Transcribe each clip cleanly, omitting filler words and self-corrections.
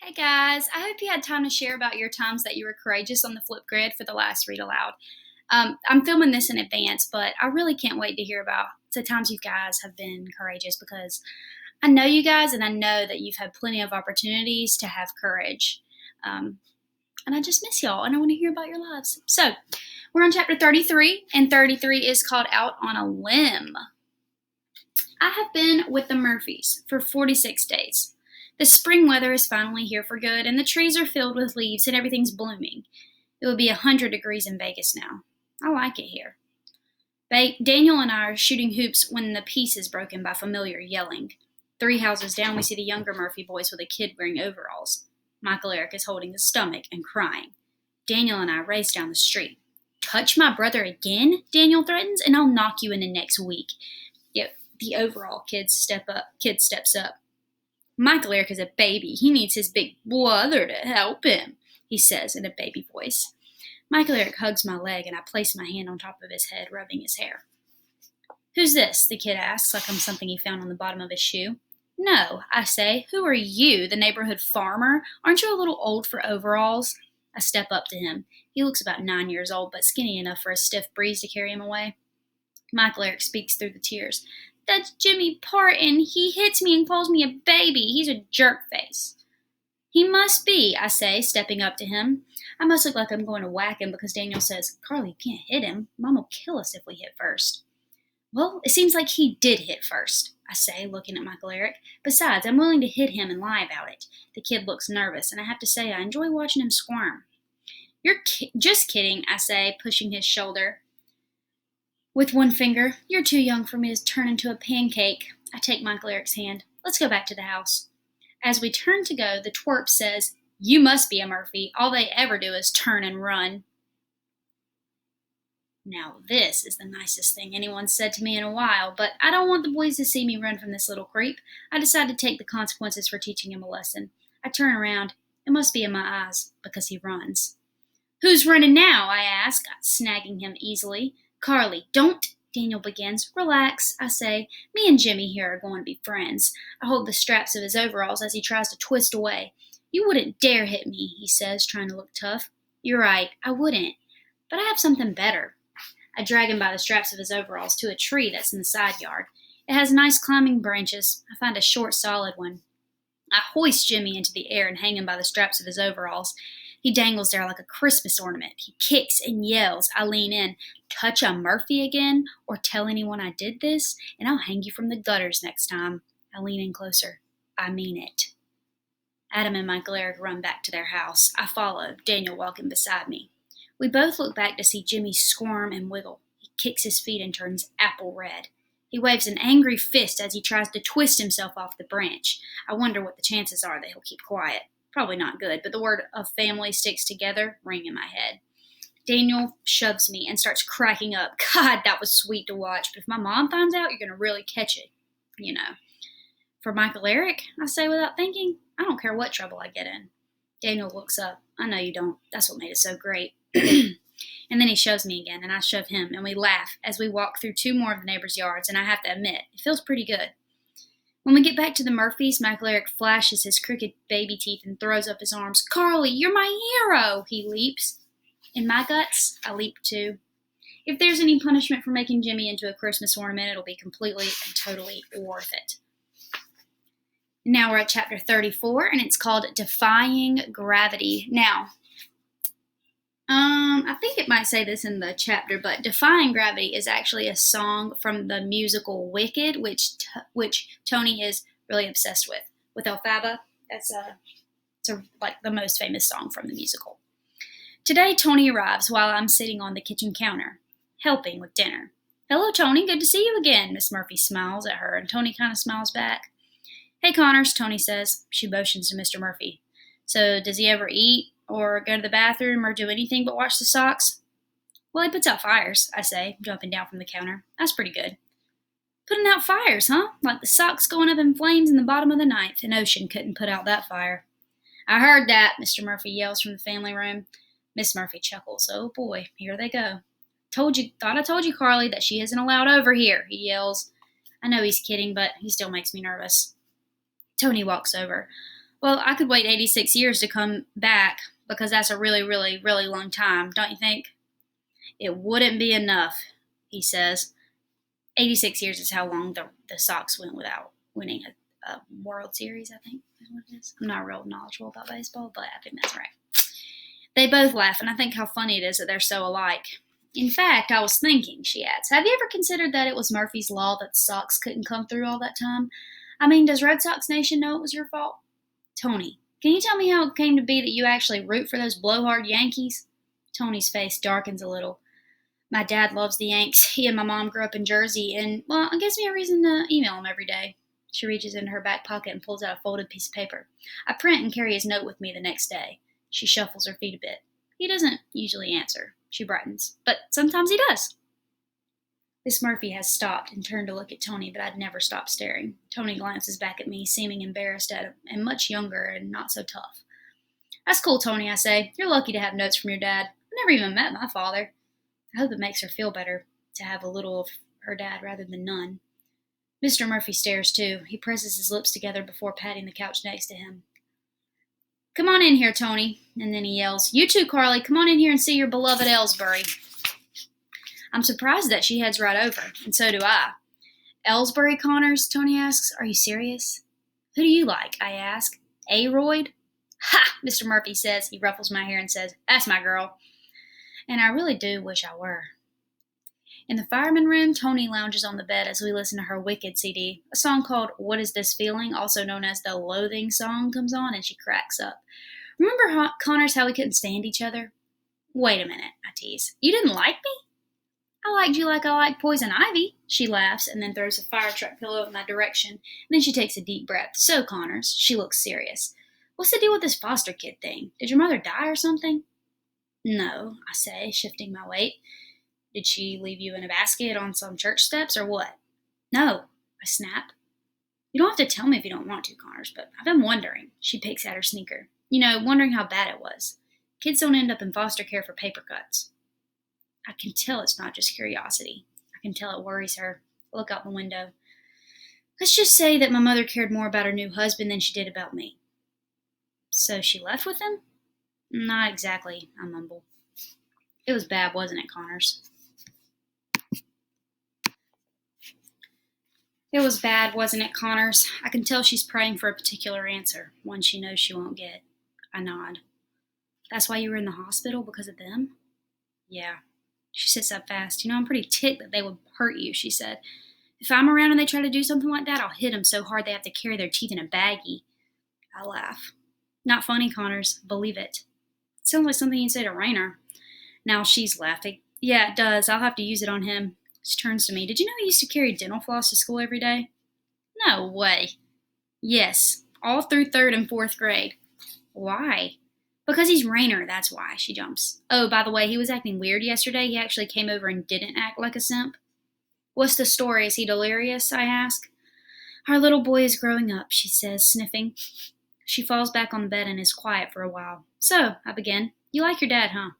Hey guys, I hope you had time to share about your times that you were courageous on the flip grid for the last read aloud. I'm filming this in advance, but I really can't wait to hear about the times you guys have been courageous because I know you guys and I know that you've had plenty of opportunities to have courage. Um, and I just miss y'all and I want to hear about your lives. So, we're on chapter 33, and 33 is called Out on a Limb. I have been with the Murphys for 46 days. The spring weather is finally here for good, and the trees are filled with leaves and everything's blooming. It will be 100 degrees in Vegas now. I like it here. Daniel and I are shooting hoops when the peace is broken by familiar yelling. 3 houses down, we see the younger Murphy boys with a kid wearing overalls. Michael Eric is holding his stomach and crying. Daniel and I race down the street. Touch my brother again, Daniel threatens, and I'll knock you in the next week. Yet the overall kid steps up. Michael Eric is a baby. He needs his big brother to help him, he says in a baby voice. Michael Eric hugs my leg, and I place my hand on top of his head, rubbing his hair. Who's this? The kid asks, like I'm something he found on the bottom of his shoe. No, I say. Who are you, the neighborhood farmer? Aren't you a little old for overalls? I step up to him. He looks about 9 years old, but skinny enough for a stiff breeze to carry him away. Michael Eric speaks through the tears. That's Jimmy Parton. He hits me and calls me a baby. He's a jerkface. He must be, I say, stepping up to him. I must look like I'm going to whack him because Daniel says, Carly, you can't hit him. Mom will kill us if we hit first. Well, it seems like he did hit first, I say, looking at Michael Eric. Besides, I'm willing to hit him and lie about it. The kid looks nervous, and I have to say I enjoy watching him squirm. You're just kidding, I say, pushing his shoulder. With one finger, you're too young for me to turn into a pancake. I take Michael Eric's hand. Let's go back to the house. As we turn to go, the twerp says, You must be a Murphy. All they ever do is turn and run. Now this is the nicest thing anyone's said to me in a while, but I don't want the boys to see me run from this little creep. I decide to take the consequences for teaching him a lesson. I turn around. It must be in my eyes, because he runs. Who's running now? I ask, snagging him easily. Carly, don't, Daniel begins. Relax, I say. Me and Jimmy here are going to be friends. I hold the straps of his overalls as he tries to twist away. You wouldn't dare hit me, he says, trying to look tough. You're right, I wouldn't. But I have something better. I drag him by the straps of his overalls to a tree that's in the side yard. It has nice climbing branches. I find a short, solid one. I hoist Jimmy into the air and hang him by the straps of his overalls. He dangles there like a Christmas ornament. He kicks and yells. I lean in. Touch a Murphy again, or tell anyone I did this, and I'll hang you from the gutters next time. I lean in closer. I mean it. Adam and Michael Eric run back to their house. I follow, Daniel walking beside me. We both look back to see Jimmy squirm and wiggle. He kicks his feet and turns apple red. He waves an angry fist as he tries to twist himself off the branch. I wonder what the chances are that he'll keep quiet. Probably not good, but the word of family sticks together ring in my head. Daniel shoves me and starts cracking up. God, that was sweet to watch, but if my mom finds out, you're going to really catch it, you know. For Michael Eric, I say without thinking, I don't care what trouble I get in. Daniel looks up. I know you don't. That's what made it so great. And then he shoves me again, and I shove him, and we laugh as we walk through 2 more of the neighbors' yards, and I have to admit, it feels pretty good. When we get back to the Murphys, Michael Eric flashes his crooked baby teeth and throws up his arms. Carly, you're my hero, he leaps. In my guts, I leap too. If there's any punishment for making Jimmy into a Christmas ornament, it'll be completely and totally worth it. Now we're at chapter 34, and it's called Defying Gravity. Now, I think it might say this in the chapter, but Defying Gravity is actually a song from the musical Wicked, which Tony is really obsessed with Elphaba. It's like the most famous song from the musical. Today, Tony arrives while I'm sitting on the kitchen counter, helping with dinner. Hello, Tony. Good to see you again. Miss Murphy smiles at her, and Tony kind of smiles back. Hey, Connors, Tony says. She motions to Mr. Murphy. So, does he ever eat or go to the bathroom or do anything but wash the socks? Well, he puts out fires, I say, jumping down from the counter. That's pretty good. Putting out fires, huh? Like the socks going up in flames in the bottom of the ninth. An ocean couldn't put out that fire. I heard that, Mr. Murphy yells from the family room. Miss Murphy chuckles. Oh boy, here they go. Thought I told you, Carly, that she isn't allowed over here, he yells. I know he's kidding, but he still makes me nervous. Tony walks over. Well, I could wait 86 years to come back because that's a really, really, really long time, don't you think? It wouldn't be enough, he says. 86 years is how long the Sox went without winning a World Series, I think is what it is. I'm not real knowledgeable about baseball, but I think that's right. They both laugh, and I think how funny it is that they're so alike. In fact, I was thinking, she adds, have you ever considered that it was Murphy's Law that the Sox couldn't come through all that time? I mean, does Red Sox Nation know it was your fault? Tony, can you tell me how it came to be that you actually root for those blowhard Yankees? Tony's face darkens a little. My dad loves the Yanks. He and my mom grew up in Jersey, and, well, it gives me a reason to email him every day. She reaches into her back pocket and pulls out a folded piece of paper. I print and carry his note with me the next day. She shuffles her feet a bit. He doesn't usually answer. She brightens. But sometimes he does. Miss Murphy has stopped and turned to look at Tony, but I'd never stopped staring. Tony glances back at me, seeming embarrassed at him, and much younger and not so tough. That's cool, Tony, I say. You're lucky to have notes from your dad. I never even met my father. I hope it makes her feel better to have a little of her dad rather than none. Mr. Murphy stares too. He presses his lips together before patting the couch next to him. Come on in here, Tony. And then he yells, you too, Carly. Come on in here and see your beloved Ellsbury. I'm surprised that she heads right over, and so do I. Ellsbury, Connors? Tony asks. Are you serious? Who do you like? I ask. Aroyd? Ha! Mr. Murphy says. He ruffles my hair and says, that's my girl. And I really do wish I were. In the fireman room, Tony lounges on the bed as we listen to her Wicked CD. A song called What Is This Feeling, also known as the Loathing Song, comes on, and she cracks up. Remember, Connors, how we couldn't stand each other? Wait a minute, I tease. You didn't like me? I liked you like I like poison ivy. She laughs and then throws a fire truck pillow in my direction. And then she takes a deep breath. So, Connors, she looks serious. What's the deal with this foster kid thing? Did your mother die or something? No, I say, shifting my weight. Did she leave you in a basket on some church steps or what? No, I snap. You don't have to tell me if you don't want to, Connors, but I've been wondering. She picks at her sneaker. Wondering how bad it was. Kids don't end up in foster care for paper cuts. I can tell it's not just curiosity. I can tell it worries her. I look out the window. Let's just say that my mother cared more about her new husband than she did about me. So she left with him? Not exactly, I mumble. It was bad, wasn't it, Connors? It was bad, wasn't it, Connors? I can tell she's praying for a particular answer, one she knows she won't get. I nod. That's why you were in the hospital, because of them? Yeah. She sits up fast. I'm pretty ticked that they would hurt you, she said. If I'm around and they try to do something like that, I'll hit them so hard they have to carry their teeth in a baggie. I laugh. Not funny, Connors. Believe it. It sounds like something you'd say to Rainer. Now she's laughing. Yeah, it does. I'll have to use it on him. She turns to me. Did you know he used to carry dental floss to school every day? No way. Yes, all through 3rd and 4th grade. Why? Because he's Rainer, that's why, she jumps. Oh, by the way, he was acting weird yesterday. He actually came over and didn't act like a simp. What's the story? Is he delirious? I ask. Our little boy is growing up, she says, sniffing. She falls back on the bed and is quiet for a while. So, I begin. You like your dad, huh?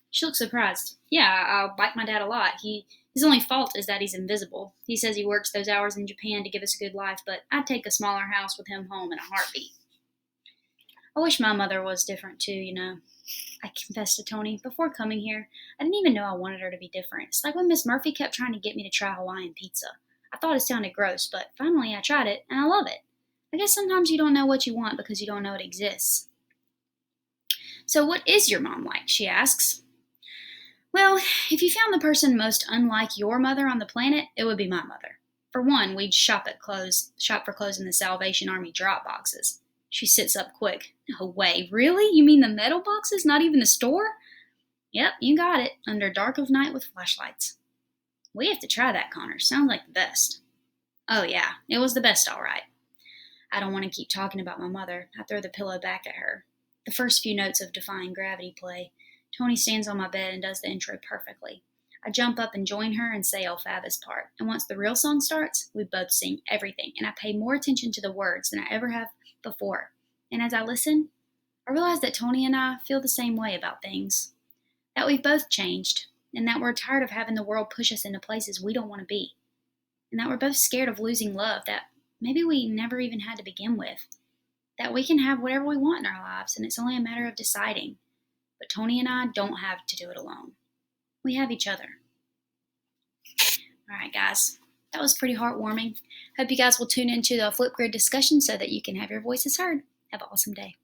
She looks surprised. Yeah, I like my dad a lot. His only fault is that he's invisible. He says he works those hours in Japan to give us a good life, but I'd take a smaller house with him home in a heartbeat. I wish my mother was different too, I confessed to Tony. Before coming here, I didn't even know I wanted her to be different. It's like when Miss Murphy kept trying to get me to try Hawaiian pizza. I thought it sounded gross, but finally I tried it, and I love it. I guess sometimes you don't know what you want because you don't know it exists. So what is your mom like? She asks. Well, if you found the person most unlike your mother on the planet, it would be my mother. For one, we'd shop for clothes in the Salvation Army drop boxes. She sits up quick. No way, really? You mean the metal boxes, not even the store? Yep, you got it, under dark of night with flashlights. We have to try that, Connor. Sounds like the best. Oh yeah, it was the best, all right. I don't want to keep talking about my mother. I throw the pillow back at her. The first few notes of Defying Gravity play. Tony stands on my bed and does the intro perfectly. I jump up and join her and say Elphaba part, and once the real song starts, we both sing everything, and I pay more attention to the words than I ever have before. And as I listen, I realize that Tony and I feel the same way about things. That we've both changed, and that we're tired of having the world push us into places we don't want to be. And that we're both scared of losing love that maybe we never even had to begin with. that we can have whatever we want in our lives, and it's only a matter of deciding. But Tony and I don't have to do it alone. We have each other. All right, guys. That was pretty heartwarming. Hope you guys will tune into the Flipgrid discussion so that you can have your voices heard. Have an awesome day.